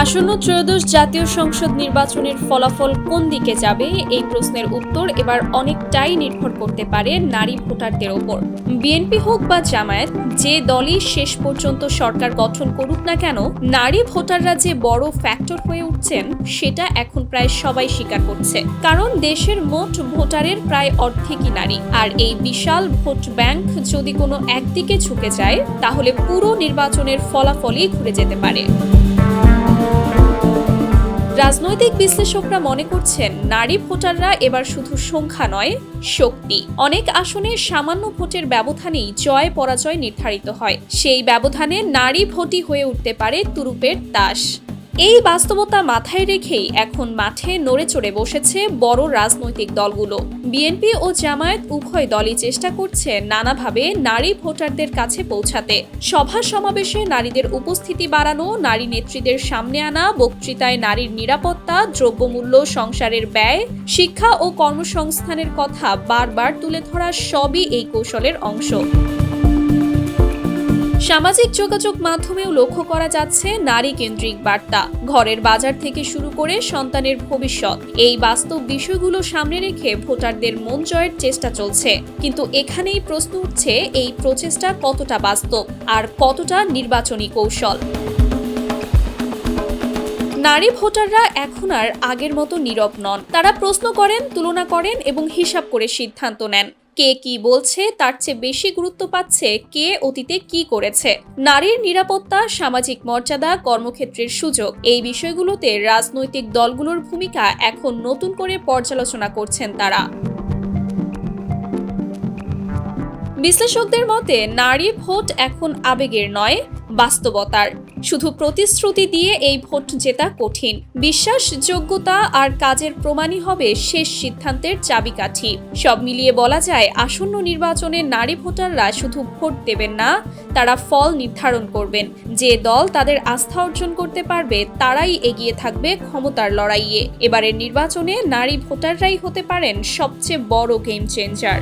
আসন্ন ত্রয়োদশ জাতীয় সংসদ নির্বাচনের ফলাফল কোন দিকে যাবে এই প্রশ্নের উত্তর এবার অনেকটাই নির্ভর করতে পারে নারী ভোটারদের ওপর। বিএনপি হোক বা জামায়াত, যে দলই শেষ পর্যন্ত সরকার গঠন করুক না কেন, নারী ভোটাররা যে বড় ফ্যাক্টর হয়ে উঠছেন সেটা এখন প্রায় সবাই স্বীকার করছে। কারণ দেশের মোট ভোটারের প্রায় অর্ধেকই নারী, আর এই বিশাল ভোট ব্যাংক যদি কোনো একদিকে ঝুঁকে যায় তাহলে পুরো নির্বাচনের ফলাফলই ঘুরে যেতে পারে। রাজনৈতিক বিশ্লেষকরা মনে করছেন নারী ভোটাররা এবার শুধু সংখ্যা নয়, শক্তি। অনেক আসনে সামান্য ভোটের ব্যবধানেই জয় পরাজয় নির্ধারিত হয়। সেই ব্যবধানে নারী ভোটই হয়ে উঠতে পারে তুরুপের তাস। এই বাস্তবতা মাথায় রেখেই এখন মাঠে নড়ে চড়ে বসেছে বড় রাজনৈতিক দলগুলো। বিএনপি ও জামায়াত উভয় দলই চেষ্টা করছে নানাভাবে নারী ভোটারদের কাছে পৌঁছাতে। সভা সমাবেশে নারীদের উপস্থিতি বাড়ানো, নারী নেত্রীদের সামনে আনা, বক্তৃতায় নারীর নিরাপত্তা, দ্রব্যমূল্য, সংসারের ব্যয়, শিক্ষা ও কর্মসংস্থানের কথা বারবার তুলে ধরা সবই এই কৌশলের অংশ। সামাজিক যোগাযোগ মাধ্যমেও লক্ষ্য করা যাচ্ছে নারী কেন্দ্রিক বার্তা। ঘরের বাজার থেকে শুরু করে সন্তানের ভবিষ্যৎ, এই বাস্তব বিষয়গুলো সামনে রেখে ভোটারদের মন জয়ের চেষ্টা চলছে। কিন্তু এখানেই প্রশ্ন উঠছে, এই প্রচেষ্টা কতটা বাস্তব আর কতটা নির্বাচনী কৌশল। নারী ভোটাররা এখন আর আগের মতো নীরব নন। তারা প্রশ্ন করেন, তুলনা করেন এবং হিসাব করে সিদ্ধান্ত নেন। কে কি বলছে তার চেয়ে বেশি গুরুত্ব পাচ্ছে কে অতীতে কি করেছে। নারীর নিরাপত্তা, সামাজিক মর্যাদা, কর্মক্ষেত্রের সুযোগ, এই বিষয়গুলোতে রাজনৈতিক দলগুলোর ভূমিকা এখন নতুন করে পর্যালোচনা করছেন তারা। বিশ্লেষকদের মতে নারী ভোট এখন আবেগের নয়, বাস্তবতার। শুধু প্রতিশ্রুতি দিয়ে এই ভোট জেতা কঠিন। বিশ্বাস, যোগ্যতা আর কাজের প্রমাণই হবে শেষ সিদ্ধান্তের চাবিকাঠি। সব মিলিয়ে বলা যায়, আসন্ন নির্বাচনে নারী ভোটাররা শুধু ভোট দেবেন না, তারা ফল নির্ধারণ করবেন। যে দল তাদের আস্থা অর্জন করতে পারবে তারাই এগিয়ে থাকবে ক্ষমতার লড়াইয়ে। এবারের নির্বাচনে নারী ভোটাররাই হতে পারেন সবচেয়ে বড় গেম চেঞ্জার।